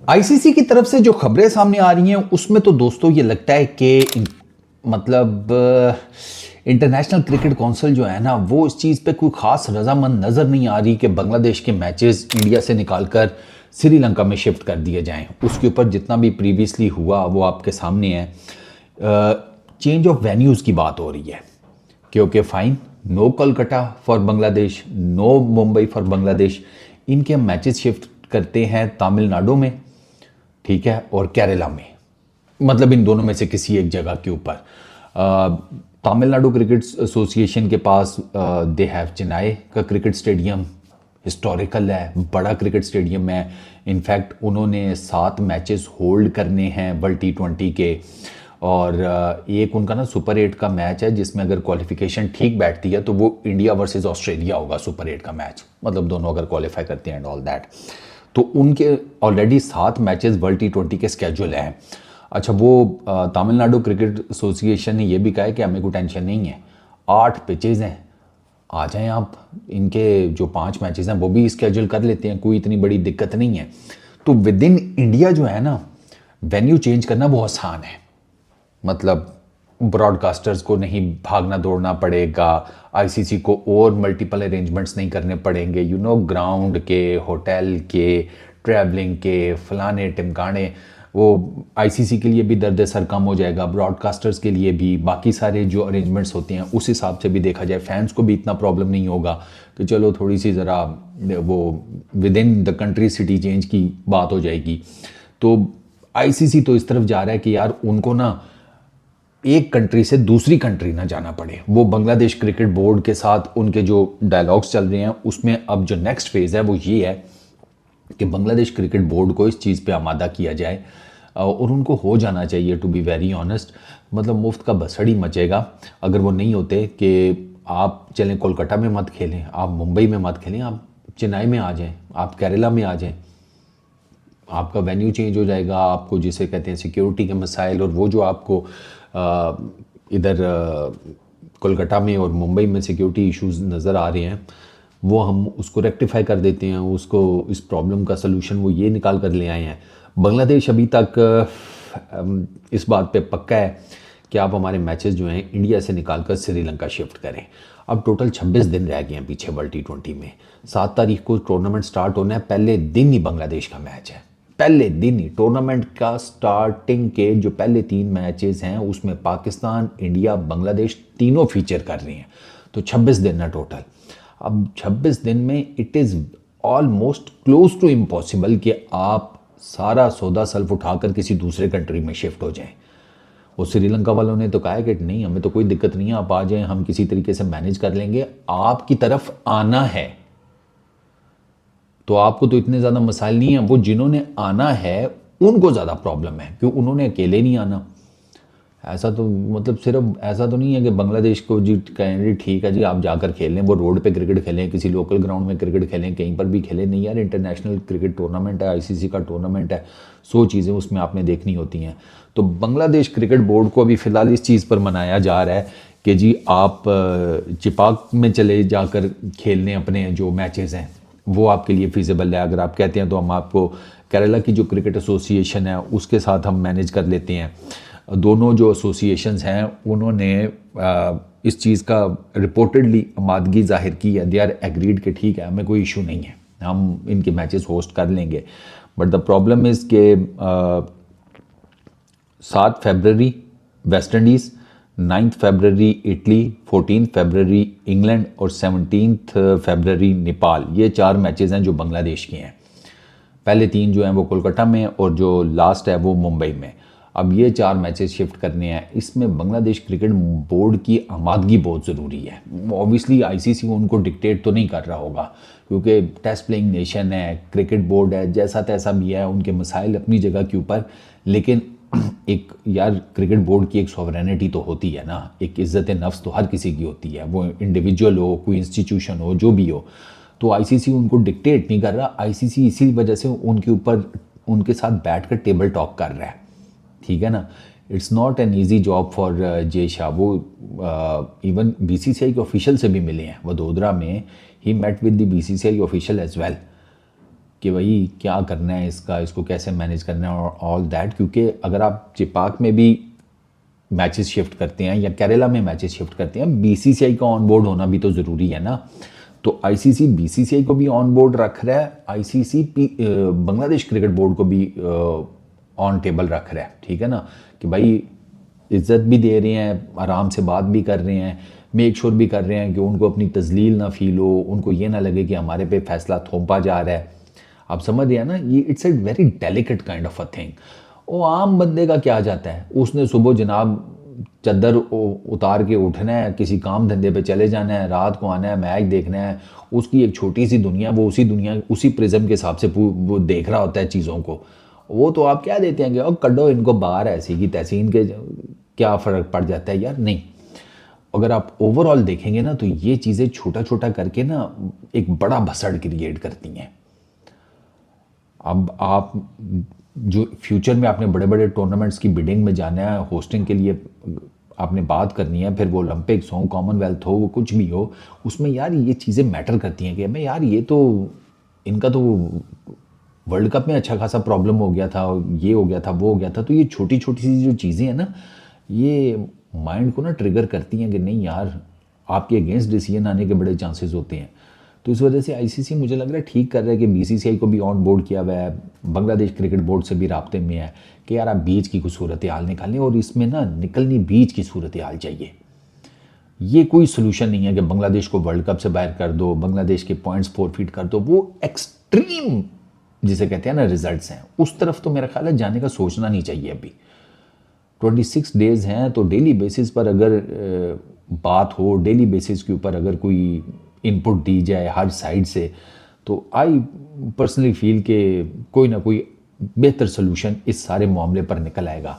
ICC की तरफ से जो खबरें सामने आ रही हैं उसमें तो दोस्तों ये लगता है कि मतलब इंटरनेशनल क्रिकेट काउंसिल जो है ना वो इस चीज़ पे कोई ख़ास रजामंद नज़र नहीं आ रही कि बांग्लादेश के मैचेस इंडिया से निकालकर श्रीलंका में शिफ्ट कर दिए जाएं। उसके ऊपर जितना भी प्रीवियसली हुआ वो आपके सामने है। चेंज ऑफ वेन्यूज़ की बात हो रही है क्योंकि fine, no Kolkata for Bangladesh, no Mumbai for Bangladesh, इनके हम मैचेस शिफ्ट करते हैं तमिलनाडु में, ठीक है, और केरला में, मतलब इन दोनों में से किसी एक जगह के ऊपर। तमिलनाडु क्रिकेट एसोसिएशन के पास दे हैव चेन्नई का क्रिकेट स्टेडियम, हिस्टोरिकल है, बड़ा क्रिकेट स्टेडियम है। इनफैक्ट उन्होंने 7 मैचेस होल्ड करने हैं वर्ल्ड T20 के, और एक उनका ना सुपर 8 का मैच है जिसमें अगर क्वालिफिकेशन ठीक बैठती है तो वो इंडिया वर्सेस ऑस्ट्रेलिया होगा सुपर 8 का मैच, मतलब दोनों अगर क्वालिफाई करते हैं एंड ऑल दैट। तो उनके ऑलरेडी 7 मैचेस वर्ल्ड T20 के स्केड्यूल हैं। अच्छा, वो तमिलनाडु क्रिकेट एसोसिएशन ने ये भी कहा है कि हमें कोई टेंशन नहीं है, 8 पिचेज़ हैं, आ जाएं आप, इनके जो 5 मैचेस हैं वो भी स्केड्यूल कर लेते हैं, कोई इतनी बड़ी दिक्कत नहीं है। तो विद इन इंडिया जो है ना वेन्यू चेंज करना वो आसान है, मतलब ब्रॉडकास्टर्स को नहीं भागना दौड़ना पड़ेगा, आईसीसी को और मल्टीपल अरेंजमेंट्स नहीं करने पड़ेंगे, ग्राउंड के, होटल के, ट्रैवलिंग के, फलाने टिमकाने। वो आईसीसी के लिए भी दर्द सर कम हो जाएगा, ब्रॉडकास्टर्स के लिए भी, बाकी सारे जो अरेंजमेंट्स होते हैं उस हिसाब से भी देखा जाए, फैंस को भी इतना प्रॉब्लम नहीं होगा कि चलो थोड़ी सी ज़रा वो with in the country city change की बात हो जाएगी। तो आईसीसी तो इस तरफ जा रहा है कि यार उनको ना एक कंट्री से दूसरी कंट्री ना जाना पड़े। वो बांग्लादेश क्रिकेट बोर्ड के साथ उनके जो डायलॉग्स चल रहे हैं उसमें अब जो नेक्स्ट फेज़ है वो ये है कि बांग्लादेश क्रिकेट बोर्ड को इस चीज़ पे आमादा किया जाए, और उनको हो जाना चाहिए, टू बी वेरी ऑनेस्ट, मतलब मुफ्त का बसड़ी मचेगा अगर वो नहीं होते कि आप चलें कोलकाता में मत खेलें, आप मुंबई में मत खेलें, आप चेन्नई में आ जाएं, आप केरला में आ जाएं, आपका वेन्यू चेंज हो जाएगा। आपको जिसे कहते हैं सिक्योरिटी के मसाइल, और वो जो आपको इधर कोलकाता में और मुंबई में सिक्योरिटी इश्यूज नज़र आ रहे हैं वो हम उसको रेक्टिफाई कर देते हैं, उसको इस प्रॉब्लम का सलूशन वो ये निकाल कर ले आए हैं। बांग्लादेश अभी तक इस बात पे पक्का है कि आप हमारे मैचेस जो हैं इंडिया से निकाल कर श्रीलंका शिफ्ट करें। अब टोटल 26 दिन रह गए हैं पीछे वर्ल्ड T20 में। 7 तारीख को टूर्नामेंट स्टार्ट होना है, पहले दिन ही बांग्लादेश का मैच है, पहले दिन ही टूर्नामेंट का स्टार्टिंग के जो पहले 3 मैचेस हैं उसमें पाकिस्तान, इंडिया, बांग्लादेश तीनों फीचर कर रहे हैं। तो 26 दिन है टोटल। अब 26 दिन में it is almost close to impossible कि आप सारा सौदा सल्फ उठाकर किसी दूसरे कंट्री में शिफ्ट हो जाएं। वो श्रीलंका वालों ने तो कहा है कि नहीं, हमें तो कोई दिक्कत नहीं है, आप आ जाएं, हम किसी तरीके से मैनेज कर लेंगे, आपकी तरफ आना है तो आपको तो इतने ज़्यादा मसाइल नहीं है, वो जिन्होंने आना है उनको ज़्यादा प्रॉब्लम है क्योंकि उन्होंने अकेले नहीं आना। ऐसा तो मतलब सिर्फ ऐसा तो नहीं है कि बांग्लादेश को जी कहें जी ठीक है जी आप जाकर खेलें, वो रोड पे क्रिकेट खेलें, किसी लोकल ग्राउंड में क्रिकेट खेलें, कहीं पर भी खेलें, नहीं यार, इंटरनेशनल क्रिकेट टूर्नामेंट है, आईसीसी का टूर्नामेंट है, 100 चीज़ें उसमें आपने देखनी होती हैं। तो बांग्लादेश क्रिकेट बोर्ड को अभी फ़िलहाल इस चीज़ पर मनाया जा रहा है कि जी आप चिपाक में चले जाकर खेलने अपने जो मैचेस हैं वो आपके लिए फीजेबल है। अगर आप कहते हैं तो हम आपको केरला की जो क्रिकेट एसोसिएशन है उसके साथ हम मैनेज कर लेते हैं। दोनों जो एसोसिएशंस हैं उन्होंने इस चीज़ का रिपोर्टेडली आमादगी जाहिर की है, दे आर एग्रीड कि ठीक है हमें कोई इशू नहीं है, हम इनके मैचेस होस्ट कर लेंगे। बट द प्रॉब्लम इज़ के 7 फरवरी वेस्ट इंडीज़, 9 फरवरी इटली, 14 फरवरी इंग्लैंड और 17 फरवरी नेपाल, ये 4 मैचेस हैं जो बांग्लादेश के हैं। पहले 3 जो हैं वो कोलकाता में और जो लास्ट है वो मुंबई में। अब ये 4 मैचेस शिफ्ट करने हैं, इसमें बांग्लादेश क्रिकेट बोर्ड की आमादगी बहुत ज़रूरी है। ऑब्वियसली आईसीसी उनको डिक्टेट तो नहीं कर रहा होगा क्योंकि टेस्ट प्लेइंग नेशन है, क्रिकेट बोर्ड है, जैसा तैसा भी है, उनके मसाइल अपनी जगह के ऊपर, लेकिन एक यार क्रिकेट बोर्ड की एक सॉवरेनिटी तो होती है ना, एक इज़्ज़त नफ्स तो हर किसी की होती है, वो इंडिविजुअल हो, कोई इंस्टीट्यूशन हो, जो भी हो। तो आईसीसी उनको डिक्टेट नहीं कर रहा, आईसीसी इसी वजह से उनके ऊपर उनके साथ बैठकर टेबल टॉक कर रहा है, ठीक है ना। It's not an easy job for Jay Shah. वो इवन बीसीसीआई के ऑफिशियल से भी मिले हैं वडोदरा में, he met with the BCCI official as well कि भाई क्या करना है इसका, इसको कैसे मैनेज करना है और ऑल दैट। क्योंकि अगर आप चिपाक में भी मैचेस शिफ्ट करते हैं या केरला में मैचेस शिफ्ट करते हैं, बीसीसीआई का ऑन बोर्ड होना भी तो ज़रूरी है ना। तो आईसीसी बीसीसीआई को भी ऑन बोर्ड रख रहा है, आईसीसी बांग्लादेश क्रिकेट बोर्ड को भी ऑन टेबल रख रहा है, ठीक है ना, कि भाई इज्जत भी दे रहे हैं, आराम से बात भी कर रहे हैं, मेक श्योर भी कर रहे हैं कि उनको अपनी तजलील ना फील हो, उनको ये ना लगे कि हमारे पे फैसला थोपा जा रहा है। आप समझ रहे हैं ना, ये it's a very delicate kind of a thing. वो आम बंदे का क्या जाता है, उसने सुबह जनाब चद्दर उतार के उठना है, किसी काम धंधे पे चले जाना है, रात को आना है, मैच देखना है, उसकी एक छोटी सी दुनिया, वो उसी दुनिया उसी प्रिज्म के हिसाब से वो देख रहा होता है चीज़ों को। वो तो आप क्या देते हैं कि अब कड्डो इनको बाहर ऐसी की तैसी, इनके क्या फ़र्क पड़ जाता है यार। नहीं, अगर आप ओवरऑल देखेंगे ना तो ये चीज़ें छोटा छोटा करके ना एक बड़ा भसड़ क्रिएट करती हैं। अब आप जो फ्यूचर में आपने बड़े बड़े टूर्नामेंट्स की बिडिंग में जाना है, होस्टिंग के लिए आपने बात करनी है, फिर वो ओलंपिक्स हो, कॉमनवेल्थ हो, वो कुछ भी हो, उसमें यार ये चीज़ें मैटर करती हैं कि मैं यार ये तो इनका तो वर्ल्ड कप में अच्छा खासा प्रॉब्लम हो गया था, ये हो गया था, वो हो गया था। तो ये छोटी छोटी सी जो चीज़ें हैं ना, ये माइंड को ना ट्रिगर करती हैं कि नहीं यार, आपके अगेंस्ट डिसीजन आने के बड़े चांसेस होते हैं। तो इस वजह से आईसीसी मुझे लग रहा है ठीक कर रहा है कि बीसीसीआई को भी ऑन बोर्ड किया हुआ है, बांग्लादेश क्रिकेट बोर्ड से भी राब्ते में है कि यार आप बीच की कुछ सूरत हाल निकालें, और इसमें ना निकलनी बीच की सूरत हाल चाहिए। ये कोई सोल्यूशन नहीं है कि बांग्लादेश को वर्ल्ड कप से बाहर कर दो, बांग्लादेश के पॉइंट्स फॉरफिट कर दो। वो एक्सट्रीम जिसे कहते हैं ना रिजल्ट्स हैं, उस तरफ तो मेरा ख्याल है जाने का सोचना नहीं चाहिए अभी। 26 डेज़ हैं, तो डेली बेसिस पर अगर बात हो, डेली बेसिस के ऊपर अगर कोई इनपुट दी जाए हर साइड से, तो आई पर्सनली फील कि कोई ना कोई बेहतर सोल्यूशन इस सारे मामले पर निकल आएगा।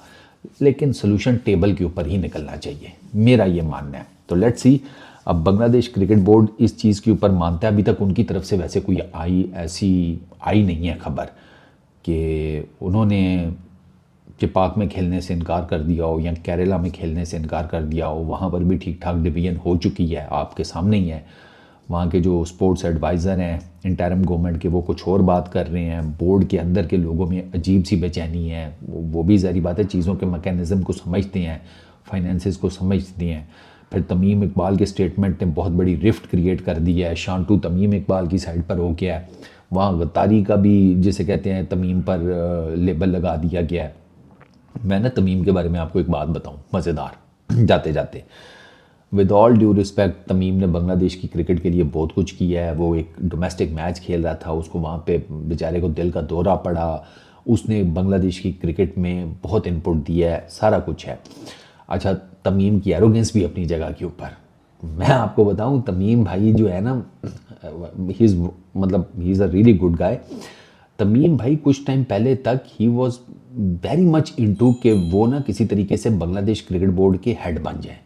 लेकिन सोल्यूशन टेबल के ऊपर ही निकलना चाहिए, मेरा ये मानना है। तो लेट्स सी, अब बांग्लादेश क्रिकेट बोर्ड इस चीज़ के ऊपर मानता है। अभी तक उनकी तरफ से वैसे कोई ऐसी आई नहीं है खबर कि उन्होंने चिपाक में खेलने से इनकार कर दिया हो या केरला में खेलने से इनकार कर दिया हो। वहाँ पर भी ठीक ठाक डिवीजन हो चुकी है, आपके सामने ही है। वहाँ के जो स्पोर्ट्स एडवाइज़र हैं इंटरिम गवर्नमेंट के, वो कुछ और बात कर रहे हैं। बोर्ड के अंदर के लोगों में अजीब सी बेचैनी है, वो भी ज़ाहिर बात है चीज़ों के मैकेनिज़्म को समझते हैं, फाइनेंसेस को समझते हैं। फिर तमीम इकबाल के स्टेटमेंट ने बहुत बड़ी रिफ्ट क्रिएट कर दी है, शांटू तमीम इकबाल की साइड पर हो गया है। वहाँ गद्दारी का भी जिसे कहते हैं तमीम पर लेबल लगा दिया गया है। मैं ना तमीम के बारे में आपको एक बात बताऊँ मज़ेदार जाते जाते। With all due respect, Tamim ने बांग्लादेश की क्रिकेट के लिए बहुत कुछ किया है। वो एक डोमेस्टिक मैच खेल रहा था, उसको वहाँ पे बेचारे को दिल का दौरा पड़ा, उसने बांग्लादेश की क्रिकेट में बहुत इनपुट दिया है, सारा कुछ है। अच्छा, तमीम की एरोगेंस भी अपनी जगह के ऊपर। मैं आपको बताऊं, तमीम भाई जो है ना, he is a really good guy. Tamim भाई कुछ टाइम पहले तक he was very much into के वो ना किसी तरीके से बांग्लादेश क्रिकेट बोर्ड के हेड बन जाए।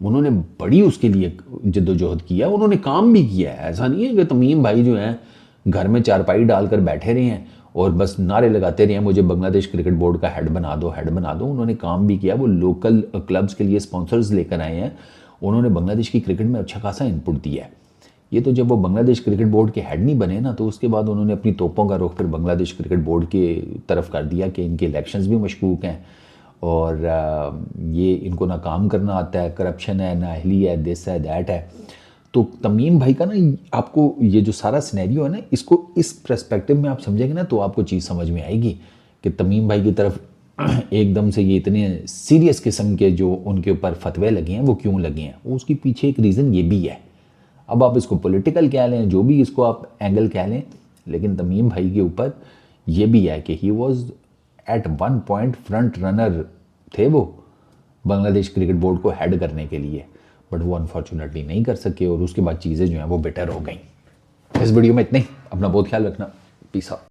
उन्होंने बड़ी उसके लिए जद्दोजहद किया, उन्होंने काम भी किया है। ऐसा नहीं है कि तमीम भाई जो हैं घर में चारपाई डालकर बैठे रहे हैं और बस नारे लगाते रहे हैं मुझे बांग्लादेश क्रिकेट बोर्ड का हेड बना दो, हेड बना दो। उन्होंने काम भी किया, वो लोकल क्लब्स के लिए स्पॉन्सर्स लेकर आए हैं। उन्होंने बांग्लादेश की क्रिकेट में अच्छा खासा इनपुट दिया है। ये तो जब वो बांग्लादेश क्रिकेट बोर्ड के हेड नहीं बने ना, तो उसके बाद उन्होंने अपनी तोपों का रुख फिर बांग्लादेश क्रिकेट बोर्ड के तरफ कर दिया कि इनके इलेक्शंस भी मशकूक हैं और ये इनको ना काम करना आता है, करप्शन है, नाअहली है, दिस है, दैट है। तो तमीम भाई का ना, आपको ये जो सारा सिनेरियो है ना, इसको इस पर्सपेक्टिव में आप समझेंगे ना तो आपको चीज़ समझ में आएगी कि तमीम भाई की तरफ एकदम से ये इतने सीरियस किस्म के जो उनके ऊपर फतवे लगे हैं वो क्यों लगे हैं। उसके पीछे एक रीज़न ये भी है। अब आप इसको पॉलिटिकल कह लें, जो भी इसको आप एंगल कह लें, लेकिन तमीम भाई के ऊपर ये भी है कि he was at one point front runner थे वो बांग्लादेश क्रिकेट बोर्ड को हेड करने के लिए, बट वो अनफॉर्चुनेटली नहीं कर सके और उसके बाद चीज़ें जो हैं वो बेटर हो गई। इस वीडियो में इतना ही। अपना बहुत ख्याल रखना। Peace out.